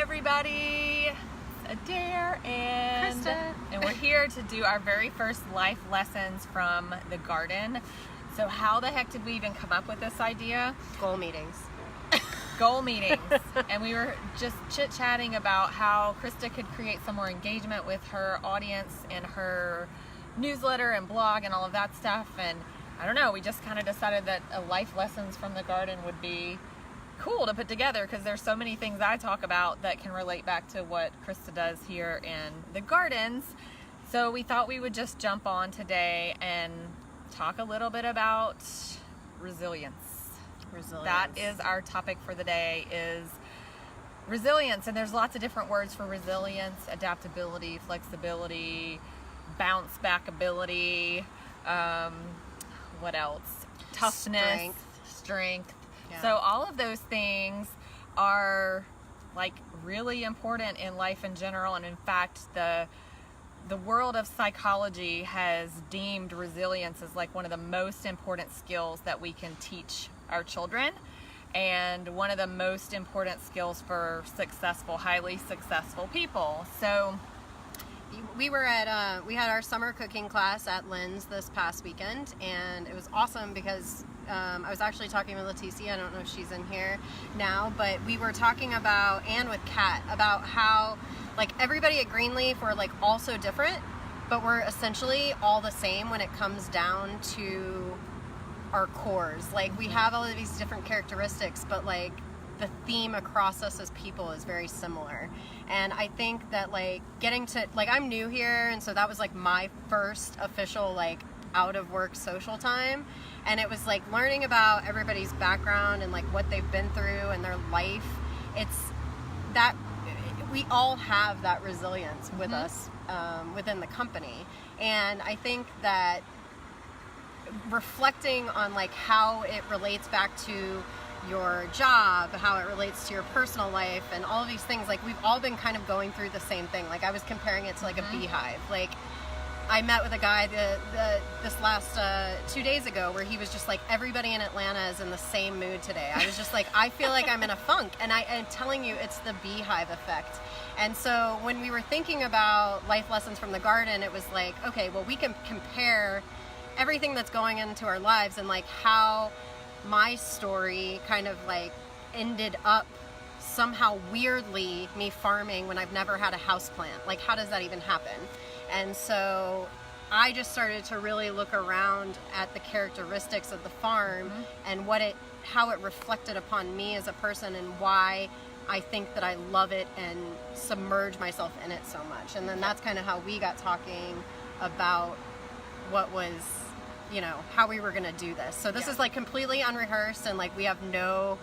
everybody. It's Adair and Krista. And we're here to do our very first life lessons from the garden. So how the heck did we even come up with this idea? Goal meetings. Goal meetings. And we were just chit-chatting about how Krista could create some more engagement with her audience in her newsletter and blog and all of that stuff. And I don't know, we just kind of decided that a life lessons from the garden would be cool to put together, because there's so many things I talk about that can relate back to what Krista does here in the gardens. So we thought we would just jump on today and talk a little bit about resilience. That is our topic for the day, is resilience. And there's lots of different words for resilience: adaptability, flexibility, bounce back ability, what else? Toughness, strength. Yeah. So all of those things are like really important in life in general. And in fact, the world of psychology has deemed resilience as like one of the most important skills that we can teach our children, and one of the most important skills for successful, highly successful people. So we were at we had our summer cooking class at Lynn's this past weekend, and it was awesome because I was actually talking with Leticia. I don't know if she's in here now, but we were talking about, and with Kat, about how like everybody at Greenleaf, we're like all so different, but we're essentially all the same when it comes down to our cores. Like we have all of these different characteristics, but like the theme across us as people is very similar. And I think that like getting to, like, I'm new here, and so that was like my first official like out of work social time, and it was like learning about everybody's background and like what they've been through and their life. It's that we all have that resilience with us within the company. And I think that reflecting on like how it relates back to your job, how it relates to your personal life, and all of these things, like we've all been kind of going through the same thing. Like I was comparing it to like a beehive. Like I met with a guy this last 2 days ago where he was just like, everybody in Atlanta is in the same mood today. I was just like, I feel like I'm in a funk, and I'm telling you, it's the beehive effect. And so when we were thinking about life lessons from the garden, it was like, okay, well, we can compare everything that's going into our lives, and like how my story kind of like ended up somehow weirdly me farming when I've never had a houseplant. Like, how does that even happen? And so I just started to really look around at the characteristics of the farm and how it reflected upon me as a person, and why I think that I love it and submerge myself in it so much. And then that's kind of how we got talking about what was, you know, how we were going to do this. So this is like completely unrehearsed, and like we have no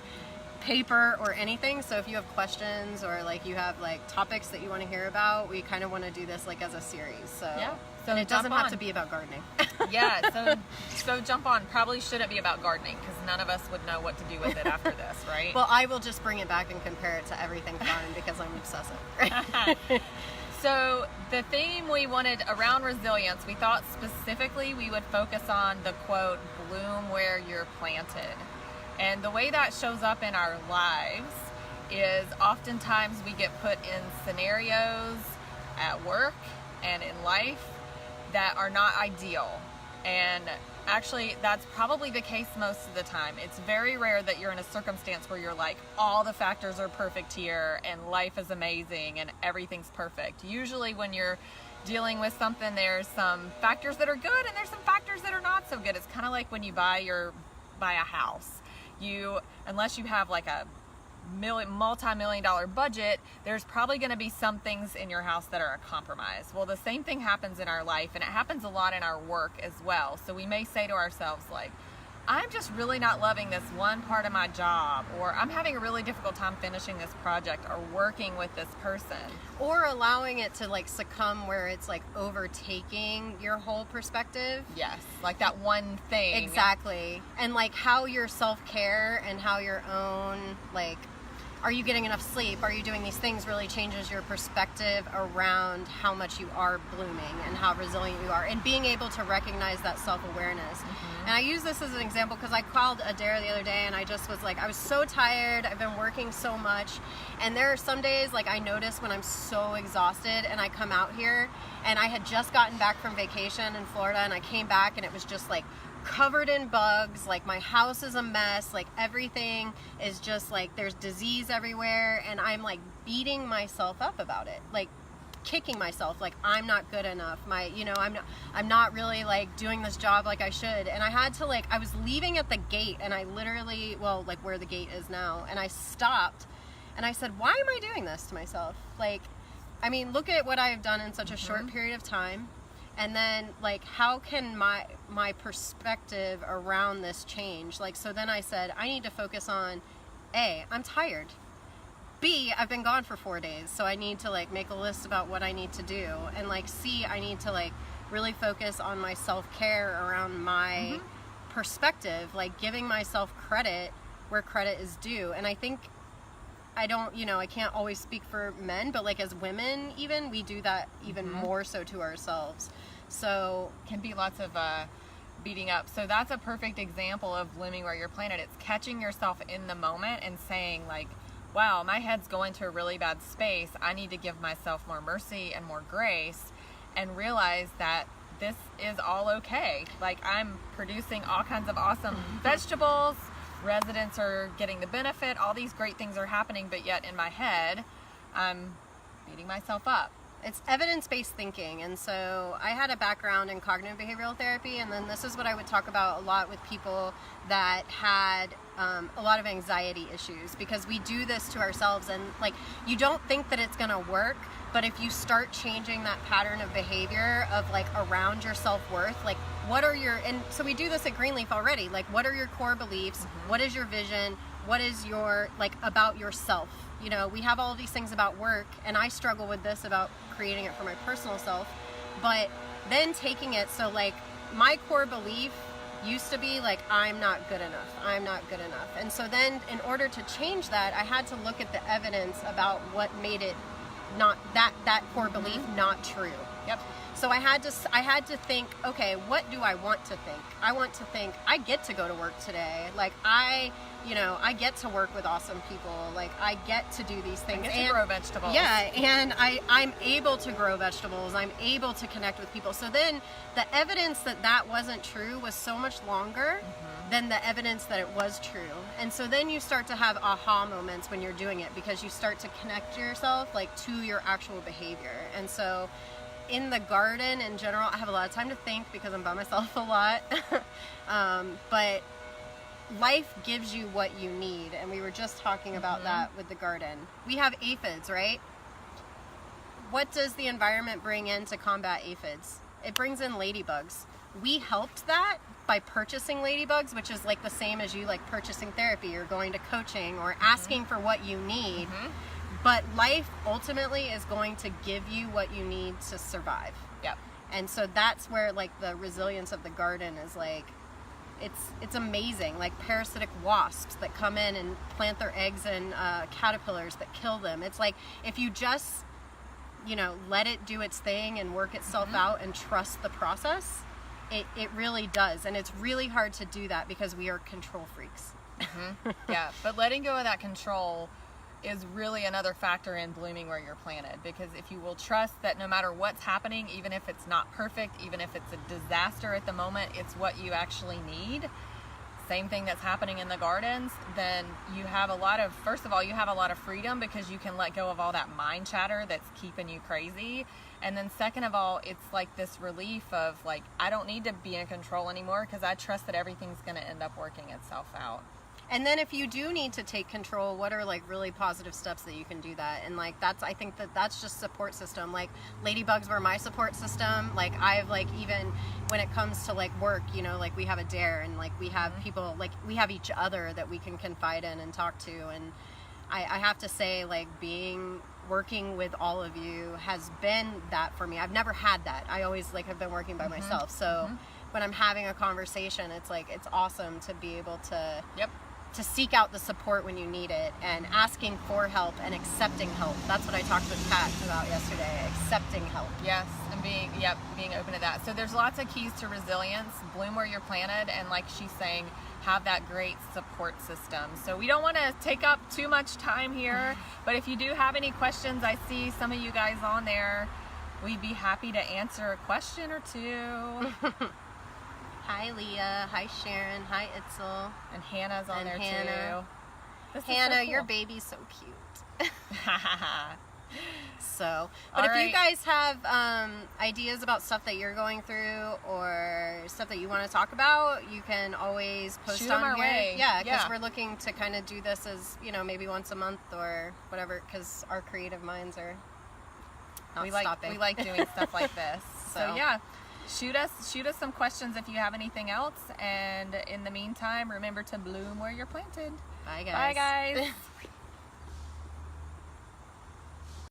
paper or anything. So if you have questions or like you have like topics that you want to hear about, we kind of want to do this like as a series. So yeah. So and it doesn't have to be about gardening. Yeah, so jump on. Probably shouldn't be about gardening, because none of us would know what to do with it after this, right? Well, I will just bring it back and compare it to everything farm because I'm obsessive. So the theme we wanted around resilience, we thought specifically we would focus on the quote, bloom where you're planted. And the way that shows up in our lives is oftentimes we get put in scenarios at work and in life that are not ideal. And actually, that's probably the case most of the time. It's very rare that you're in a circumstance where you're like, all the factors are perfect here and life is amazing and everything's perfect. Usually when you're dealing with something, there's some factors that are good and there's some factors that are not so good. It's kind of like when you buy a house. Unless you have like a multi-million-dollar budget, there's probably going to be some things in your house that are a compromise. Well, the same thing happens in our life, and it happens a lot in our work as well. So we may say to ourselves like, I'm just really not loving this one part of my job, or I'm having a really difficult time finishing this project or working with this person. Or allowing it to like succumb where it's like overtaking your whole perspective. Yes, like that one thing. Exactly. And like how your self-care and how your own like are you getting enough sleep? Are you doing these things? Really changes your perspective around how much you are blooming and how resilient you are, and being able to recognize that self-awareness. And I use this as an example because I called Adair the other day and I just was like, I was so tired. I've been working so much. And there are some days, like, I notice when I'm so exhausted and I come out here, and I had just gotten back from vacation in Florida, and I came back and it was just like covered in bugs, like my house is a mess, like everything is just like there's disease everywhere, and I'm like beating myself up about it, like kicking myself, like I'm not good enough, I'm not really like doing this job like I should. And I had to, like, I was leaving at the gate, and I literally, well, like where the gate is now, and I stopped and I said, why am I doing this to myself? Like, I mean, look at what I've done in such a short period of time. And then, like, how can my perspective around this change? Like, so then I said, I need to focus on, A, I'm tired. B, I've been gone for 4 days, so I need to, like, make a list about what I need to do. And, like, C, I need to, like, really focus on my self-care around my perspective, like, giving myself credit where credit is due. And I think I can't always speak for men, but like as women, even, we do that even more so to ourselves. So Can be lots of beating up. So that's a perfect example of blooming where you're planted. It's catching yourself in the moment and saying, like, wow, my head's going to a really bad space. I need to give myself more mercy and more grace, and realize that this is all okay. Like, I'm producing all kinds of awesome vegetables. Residents are getting the benefit. All these great things are happening, but yet in my head, I'm beating myself up. It's evidence-based thinking. And so I had a background in cognitive behavioral therapy, and then this is what I would talk about a lot with people that had a lot of anxiety issues, because we do this to ourselves, and like, you don't think that it's gonna work, but if you start changing that pattern of behavior of like around your self-worth, like and so we do this at Greenleaf already, like, what are your core beliefs? What is your vision? What is your, like, about yourself? You know, we have all of these things about work, and I struggle with this about creating it for my personal self, but then taking it, so like my core belief used to be like, I'm not good enough. I'm not good enough. And so then in order to change that, I had to look at the evidence about what made it not that core belief not true. Yep. So I had to think, okay, what do I want to think? I want to think I get to go to work today. Like, I get to work with awesome people. Like, I get to do these things. I get to grow vegetables. Yeah, and I'm able to grow vegetables. I'm able to connect with people. So then the evidence that wasn't true was so much longer than the evidence that it was true. And so then you start to have aha moments when you're doing it, because you start to connect yourself, like, to your actual behavior. And so in the garden in general, I have a lot of time to think because I'm by myself a lot. But life gives you what you need, and we were just talking about that with the garden. We have aphids, right? What does the environment bring in to combat aphids? It brings in ladybugs. We helped that by purchasing ladybugs, which is like the same as you like purchasing therapy or going to coaching or asking for what you need. But life ultimately is going to give you what you need to survive. Yep. And so that's where, like, the resilience of the garden is, like, it's amazing. Like, parasitic wasps that come in and plant their eggs in caterpillars that kill them. It's like, if you just, let it do its thing and work itself out and trust the process, it really does. And it's really hard to do that because we are control freaks. Yeah, but letting go of that control is really another factor in blooming where you're planted, because if you will trust that no matter what's happening, even if it's not perfect, even if it's a disaster at the moment, it's what you actually need, same thing that's happening in the gardens, then you have first of all, you have a lot of freedom because you can let go of all that mind chatter that's keeping you crazy. And then second of all, it's like this relief of, like, I don't need to be in control anymore because I trust that everything's going to end up working itself out. And then if you do need to take control, what are, like, really positive steps that you can do that? And, like, I think that's just support system. Like, ladybugs were my support system. Like, I've, like, even when it comes to, like, work, like, we have Adair, and, like, we have people, like, we have each other that we can confide in and talk to. And I have to say, like, working with all of you has been that for me. I've never had that. I always, like, have been working by myself. So when I'm having a conversation, it's like, it's awesome to be able to to seek out the support when you need it, and asking for help and accepting help. That's what I talked with Pat about yesterday, accepting help. Yes, and being open to that. So there's lots of keys to resilience. Bloom where you're planted, and like she's saying, have that great support system. So we don't want to take up too much time here, but if you do have any questions, I see some of you guys on there. We'd be happy to answer a question or two. Hi Leah, hi Sharon, hi Itzel. And Hannah's on And there Hannah. too. This is Hannah, so your cool. baby's so cute. So, but All if right. you guys have ideas about stuff that you're going through or stuff that you want to talk about, you can always post Shoot on 'em our here. way. Yeah, because Yeah. we're looking to kind of do this as, you know, maybe once a month or whatever, because our creative minds are not we stopping. like doing stuff like this. So So. yeah, shoot us some questions if you have anything else. And in the meantime, remember to bloom where you're planted. Bye guys. Bye guys.